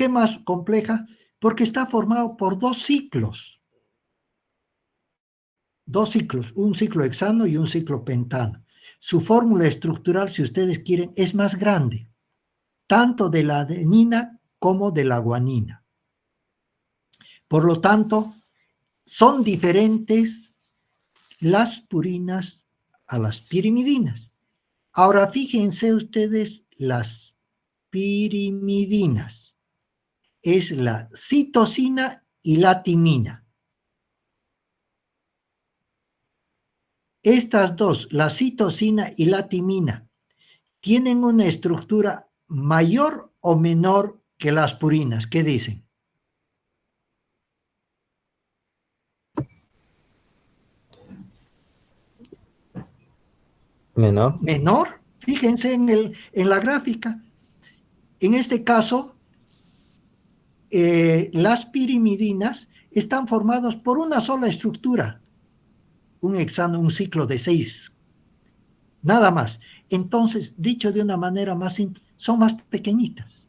¿Qué más compleja? Porque está formado por dos ciclos, un ciclo hexano y un ciclo pentano. Su fórmula estructural, si ustedes quieren, es más grande, tanto de la adenina como de la guanina. Por lo tanto, son diferentes las purinas a las pirimidinas. Ahora, fíjense ustedes las pirimidinas. Es la citosina y la timina. Estas dos, la citosina y la timina, tienen una estructura mayor o menor que las purinas. ¿Qué dicen? Menor. Menor. Fíjense en la gráfica. En este caso, las pirimidinas están formadas por una sola estructura, un hexano, un ciclo de 6, nada más. Entonces, dicho de una manera más simple, son más pequeñitas.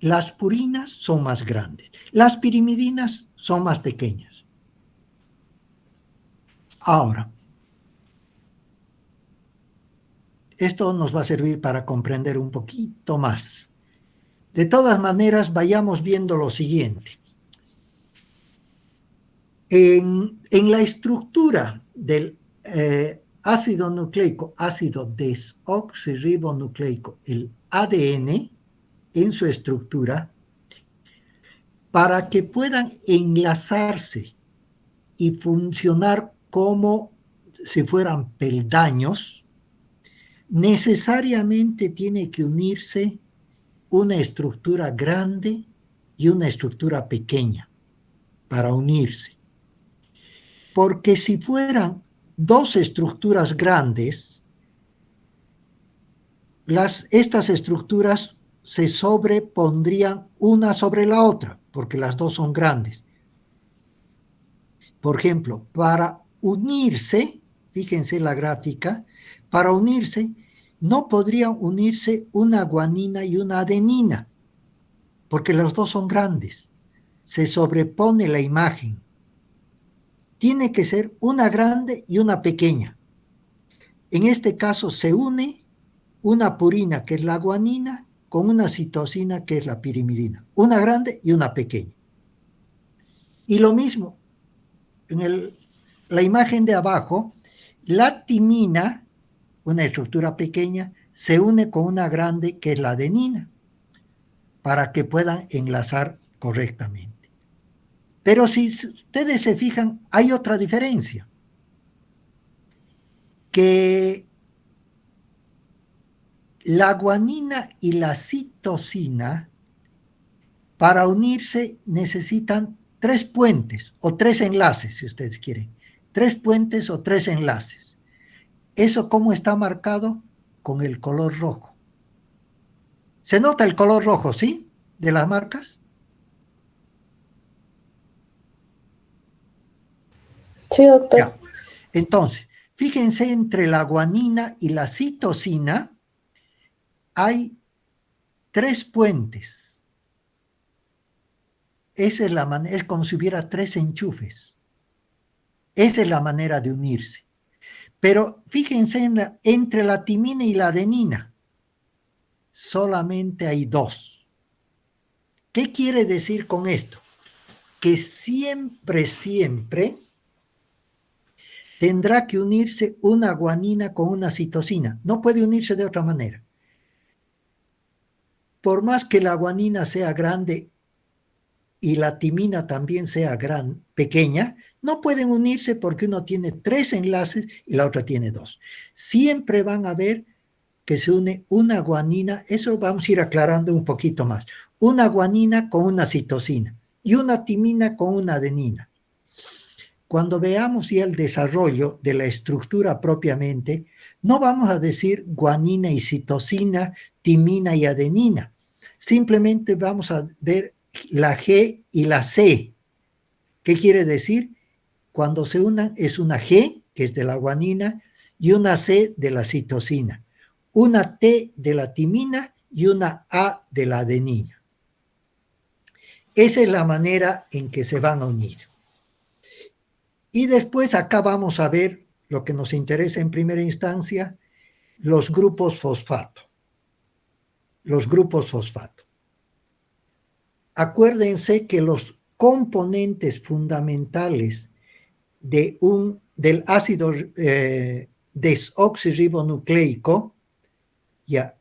Las purinas son más grandes. Las pirimidinas son más pequeñas. Ahora, esto nos va a servir para comprender un poquito más. De todas maneras, vayamos viendo lo siguiente. En la estructura del ácido nucleico, ácido desoxirribonucleico, el ADN, en su estructura, para que puedan enlazarse y funcionar como si fueran peldaños, necesariamente tiene que unirse una estructura grande y una estructura pequeña para unirse. Porque si fueran dos estructuras grandes, estas estructuras se sobrepondrían una sobre la otra, porque las dos son grandes. Por ejemplo, para unirse, fíjense la gráfica, para unirse no podrían unirse una guanina y una adenina, porque las dos son grandes. Se sobrepone la imagen. Tiene que ser una grande y una pequeña. En este caso se une una purina, que es la guanina, con una citosina, que es la pirimidina. Una grande y una pequeña. Y lo mismo, en la imagen de abajo, la timina, una estructura pequeña, se une con una grande, que es la adenina, para que puedan enlazar correctamente. Pero si ustedes se fijan, hay otra diferencia, que la guanina y la citosina, para unirse, necesitan 3 puentes o 3 enlaces, si ustedes quieren. 3 puentes o 3 enlaces. ¿Eso cómo está marcado? Con el color rojo. ¿Se nota el color rojo, sí? De las marcas. Sí, doctor. Ya. Entonces, fíjense, entre la guanina y la citosina hay 3 puentes. Esa es la manera, es como si hubiera 3 enchufes. Esa es la manera de unirse. Pero fíjense entre la timina y la adenina, solamente hay 2. ¿Qué quiere decir con esto? Que siempre tendrá que unirse una guanina con una citosina. No puede unirse de otra manera. Por más que la guanina sea grande y la timina también sea pequeña, no pueden unirse porque uno tiene 3 enlaces y la otra tiene 2. Siempre van a ver que se une una guanina, eso vamos a ir aclarando un poquito más, una guanina con una citosina y una timina con una adenina. Cuando veamos ya el desarrollo de la estructura propiamente, no vamos a decir guanina y citosina, timina y adenina. Simplemente vamos a ver la G y la C. ¿Qué quiere decir? Cuando se unan es una G, que es de la guanina, y una C de la citosina, una T de la timina y una A de la adenina. Esa es la manera en que se van a unir. Y después acá vamos a ver lo que nos interesa en primera instancia, los grupos fosfato. Los grupos fosfato. Acuérdense que los componentes fundamentales del ácido desoxirribonucleico ya,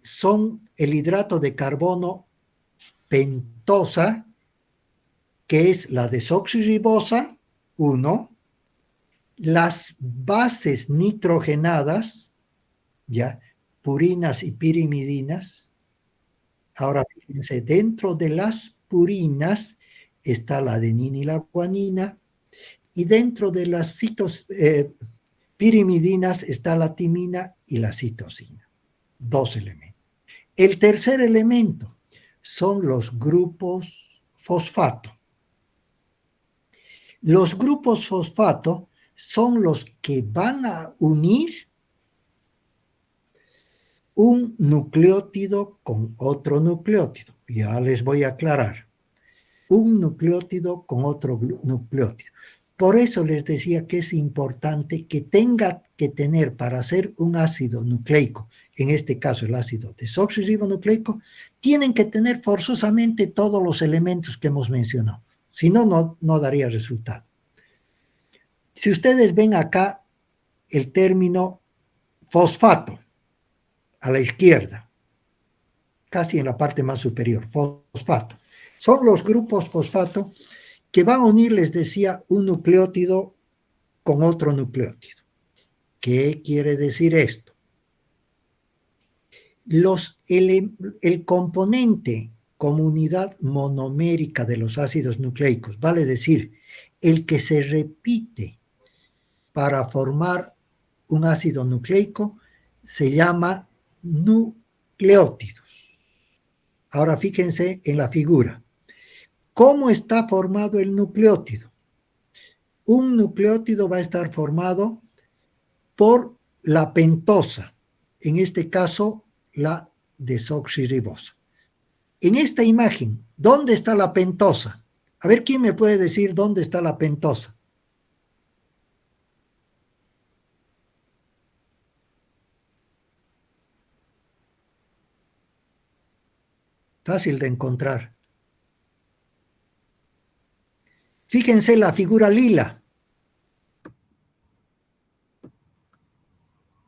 son el hidrato de carbono pentosa, que es la desoxirribosa, 1, las bases nitrogenadas, ya, purinas y pirimidinas. Ahora fíjense, dentro de las purinas está la adenina y la guanina, y dentro de las pirimidinas está la timina y la citosina. 2 elementos. El tercer elemento son los grupos fosfato. Los grupos fosfato son los que van a unir un nucleótido con otro nucleótido. Ya les voy a aclarar. Un nucleótido con otro nucleótido. Por eso les decía que es importante que tenga que tener para hacer un ácido nucleico, en este caso el ácido desoxirribonucleico, tienen que tener forzosamente todos los elementos que hemos mencionado. Si no, no daría resultado. Si ustedes ven acá el término fosfato, a la izquierda, casi en la parte más superior, fosfato. Son los grupos fosfato que van a unir, les decía, un nucleótido con otro nucleótido. ¿Qué quiere decir esto? El componente como unidad monomérica de los ácidos nucleicos, vale decir, el que se repite para formar un ácido nucleico, se llama nucleótidos. Ahora fíjense en la figura. ¿Cómo está formado el nucleótido? Un nucleótido va a estar formado por la pentosa, en este caso la desoxirribosa. En esta imagen, ¿dónde está la pentosa? A ver, ¿quién me puede decir dónde está la pentosa? Fácil de encontrar. Fíjense la figura lila.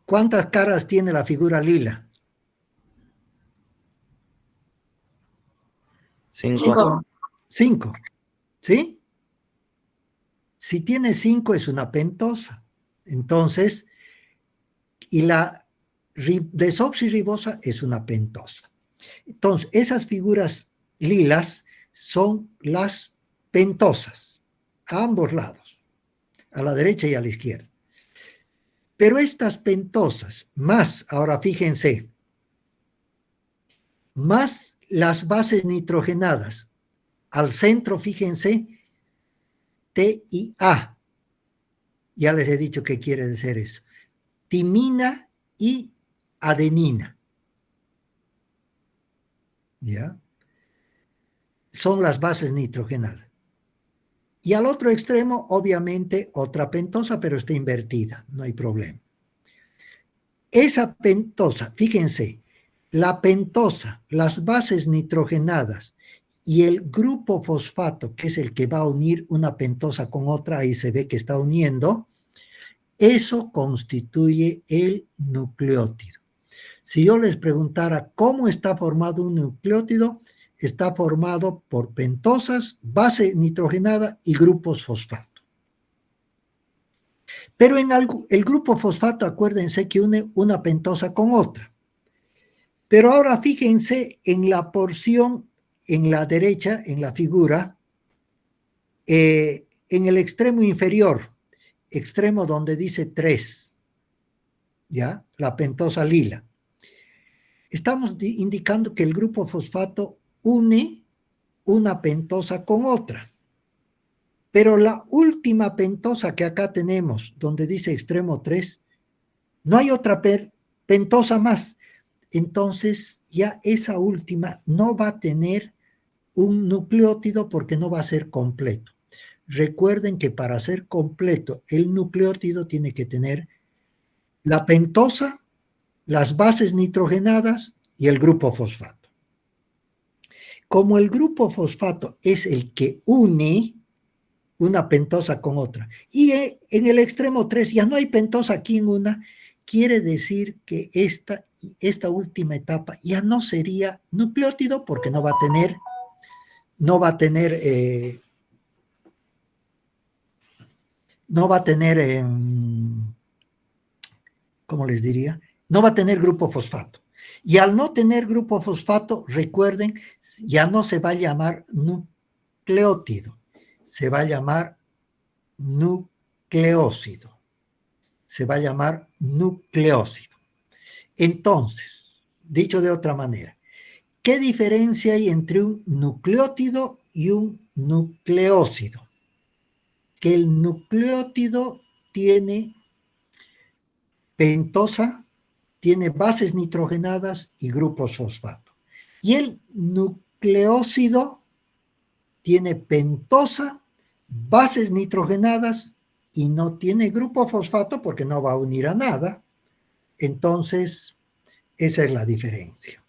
¿Cuántas caras tiene la figura lila? 5. 5. ¿Sí? Si tiene 5 es una pentosa. Entonces, y la desoxirribosa es una pentosa. Entonces, esas figuras lilas son las pentosas, a ambos lados, a la derecha y a la izquierda. Pero estas pentosas, más, ahora fíjense, más las bases nitrogenadas, al centro, fíjense, T y A. Ya les he dicho qué quiere decir eso. Timina y adenina. ¿Ya? Son las bases nitrogenadas. Y al otro extremo, obviamente, otra pentosa, pero está invertida, no hay problema. Esa pentosa, fíjense, la pentosa, las bases nitrogenadas y el grupo fosfato, que es el que va a unir una pentosa con otra, ahí se ve que está uniendo, eso constituye el nucleótido. Si yo les preguntara cómo está formado un nucleótido, está formado por pentosas, base nitrogenada y grupos fosfato. Pero en el grupo fosfato, acuérdense que une una pentosa con otra. Pero ahora fíjense en la porción en la derecha, en la figura, en el extremo inferior, extremo donde dice 3, ¿ya? La pentosa lila. Estamos indicando que el grupo fosfato une una pentosa con otra. Pero la última pentosa que acá tenemos, donde dice extremo 3, no hay otra pentosa más. Entonces ya esa última no va a tener un nucleótido porque no va a ser completo. Recuerden que para ser completo el nucleótido tiene que tener la pentosa, las bases nitrogenadas y el grupo fosfato. Como el grupo fosfato es el que une una pentosa con otra, y en el extremo 3 ya no hay pentosa aquí en una, quiere decir que esta última etapa ya no sería nucleótido porque no va a tener, no va a tener, no va a tener, ¿cómo les diría? No va a tener grupo fosfato. Y al no tener grupo fosfato, recuerden, ya no se va a llamar nucleótido, se va a llamar nucleócido. Se va a llamar nucleócido. Entonces, dicho de otra manera, ¿qué diferencia hay entre un nucleótido y un nucleócido? Que el nucleótido tiene pentosa, tiene bases nitrogenadas y grupos fosfato. Y el nucleócido tiene pentosa, bases nitrogenadas y no tiene grupo fosfato porque no va a unir a nada. Entonces, esa es la diferencia.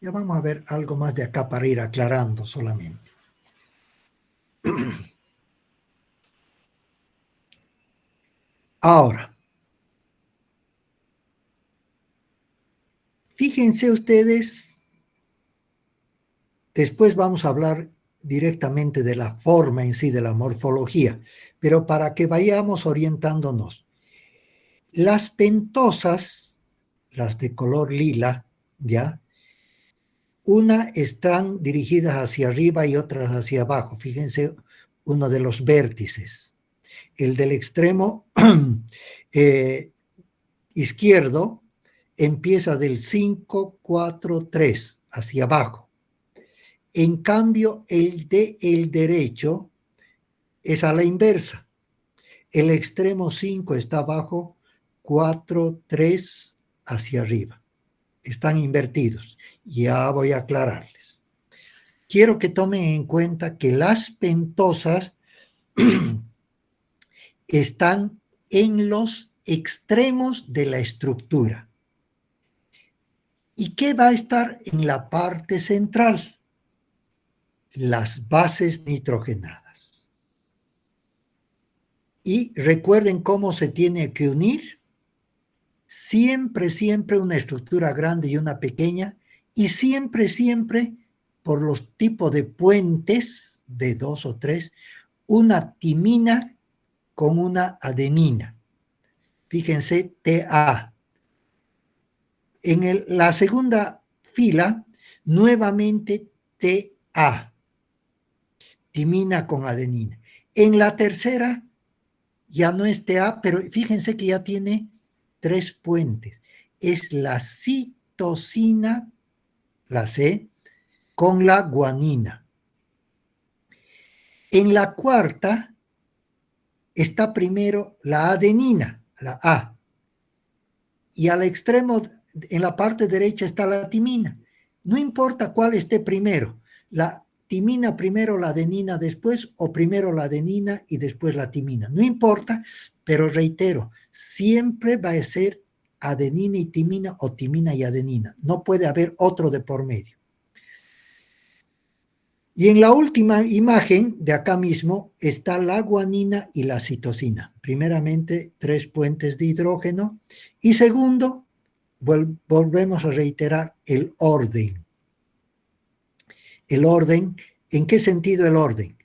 Ya vamos a ver algo más de acá para ir aclarando solamente. Ahora, fíjense ustedes, después vamos a hablar directamente de la forma en sí, de la morfología, pero para que vayamos orientándonos. Las pentosas, las de color lila, ¿ya? Una están dirigidas hacia arriba y otras hacia abajo. Fíjense uno de los vértices. El del extremo izquierdo empieza del 5, 4, 3 hacia abajo. En cambio, el del derecho es a la inversa. El extremo 5 está abajo, 4, 3 hacia arriba. Están invertidos. Ya voy a aclararles. Quiero que tomen en cuenta que las pentosas están en los extremos de la estructura. ¿Y qué va a estar en la parte central? Las bases nitrogenadas. Y recuerden cómo se tiene que unir. Siempre, siempre una estructura grande y una pequeña. Y siempre, siempre, por los tipos de puentes, de 2 o 3, una timina con una adenina. Fíjense, TA. En la segunda fila, nuevamente TA. Timina con adenina. En la tercera ya no es TA, pero fíjense que ya tiene 3 puentes. Es la citosina, la C, con la guanina. En la cuarta está primero la adenina, la A. Y al extremo, en la parte derecha está la timina. No importa cuál esté primero, la timina primero, la adenina después, o primero la adenina y después la timina. No importa, pero reitero, siempre va a ser adenina y timina o timina y adenina. No puede haber otro de por medio. Y en la última imagen de acá mismo está la guanina y la citosina. Primeramente, 3 puentes de hidrógeno. Y segundo, volvemos a reiterar el orden. El orden, ¿en qué sentido el orden?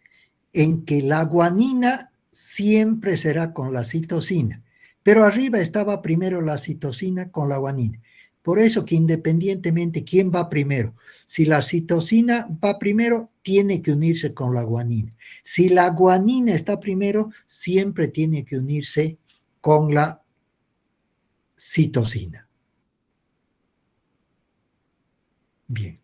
En que la guanina siempre será con la citosina, pero arriba estaba primero la citosina con la guanina. Por eso que independientemente quién va primero, si la citosina va primero, tiene que unirse con la guanina. Si la guanina está primero, siempre tiene que unirse con la citosina. Bien.